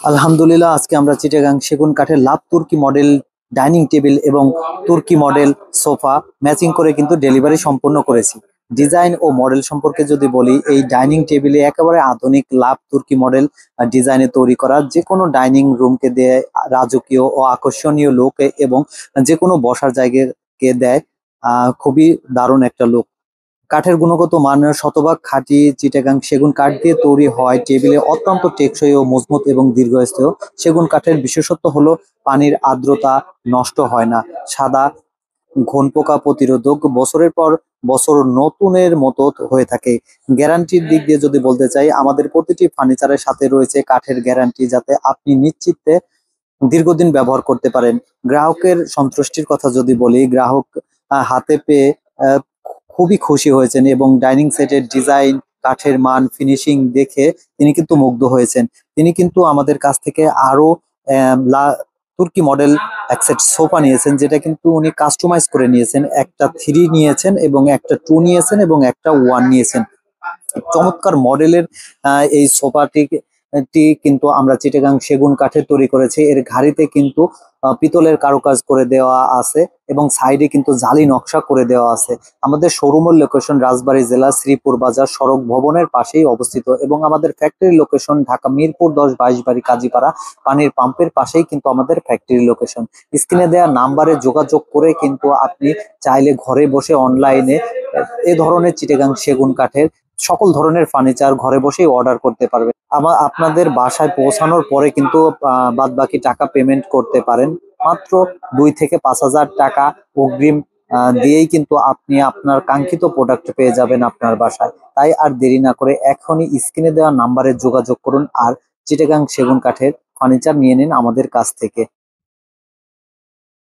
আলহামদুলিল্লাহ, আজকে আমরা চিটাগাং সেগুন কাঠের লাভ তুর্কি মডেল ডাইনিং টেবিল এবং তুর্কি মডেল সোফা ম্যাচিং করে কিন্তু ডেলিভারি সম্পন্ন করেছি। ডিজাইন ও মডেল সম্পর্কে যদি বলি, এই ডাইনিং টেবিলে একেবারে আধুনিক লাভ তুর্কি মডেল ডিজাইনে তৈরি করা, যে কোনো ডাইনিং রুমকে দেয় রাজকীয় ও আকর্ষণীয় লুক এবং যে কোনো বসার জায়গাকে দেয় খুবই দারুণ একটা লুক। কাঠের গুণগত মান শতভাগ খাঁটি চিটাগাং সেগুন কাঠ দিয়ে তৈরি হয় টেবিলে অত্যন্ত টেকসই ও মজবুত এবং দীর্ঘস্থায়ী। সেগুন কাঠের বিশেষত্ব হলো পানির আর্দ্রতা নষ্ট হয় না, সাদা ঘন পোকা প্রতিরোধক, বছরের পর বছর নতুনের মতো হয়ে থাকে। গ্যারান্টির দিক দিয়ে যদি বলতে চাই, আমাদের প্রতিটি ফার্নিচারের সাথে রয়েছে কাঠের গ্যারান্টি, যাতে আপনি নিশ্চিন্তে দীর্ঘদিন ব্যবহার করতে পারেন। গ্রাহকের সন্তুষ্টির কথা যদি বলি, গ্রাহক হাতে পেয়ে আহ, খুবই খুশি হয়েছেন এবং ডাইনিং সেটের ডিজাইন, কাঠের মান, ফিনিশিং দেখে তিনি কিন্তু মুগ্ধ হয়েছেন। তিনি কিন্তু আমাদের কাছ থেকে আরো তুর্কি মডেল এক সেট সোফা নিয়েছেন, যেটা কিন্তু উনি কাস্টমাইজ করে নিয়েছেন। একটা 3 নিয়েছেন এবং একটা 2 নিয়েছেন এবং একটা 1 নিয়েছেন। চমৎকার মডেলের এই সোফাটি টি কিন্তু আমরা চিটাগাং সেগুন কাঠের তৈরি করেছি। এর ঘাড়িতে কিন্তু পিতলের কারুকাজ করে দেওয়া আছে এবং সাইডে কিন্তু জালি নকশা করে দেওয়া আছে। আমাদের শোরুমের লোকেশন রাজবাড়ী জেলা শ্রীপুর বাজার সড়ক ভবনের পাশেই অবস্থিত এবং আমাদের ফ্যাক্টরি লোকেশন ঢাকা মিরপুর 10-22 কাজীপাড়া পানির পাম্পের পাশেই কিন্তু আমাদের ফ্যাক্টরি লোকেশন। স্ক্রিনে দেওয়া নাম্বারে যোগাযোগ করে কিন্তু আপনি চাইলে ঘরে বসে অনলাইনে এ ধরনের চিটাগাং সেগুন কাঠের সকল ধরনের ফার্নিচার ঘরে বসেই অর্ডার করতে পারবেন। আপনাদের বাসায় পৌঁছানোর পরে কিন্তু বাদ বাকি টাকা পেমেন্ট করতে পারেন। মাত্র 2 থেকে 5 হাজার টাকা অগ্রিম দিয়েই কিন্তু আপনি আপনার কাঙ্ক্ষিত প্রোডাক্ট পেয়ে যাবেন আপনার বাসায়। তাই আর দেরি না করে এখনই স্ক্রিনে দেওয়া নাম্বারে যোগাযোগ করুন আর চিটাগাং সেগুন কাঠের ফার্নিচার নিয়ে নিন আমাদের কাছ থেকে।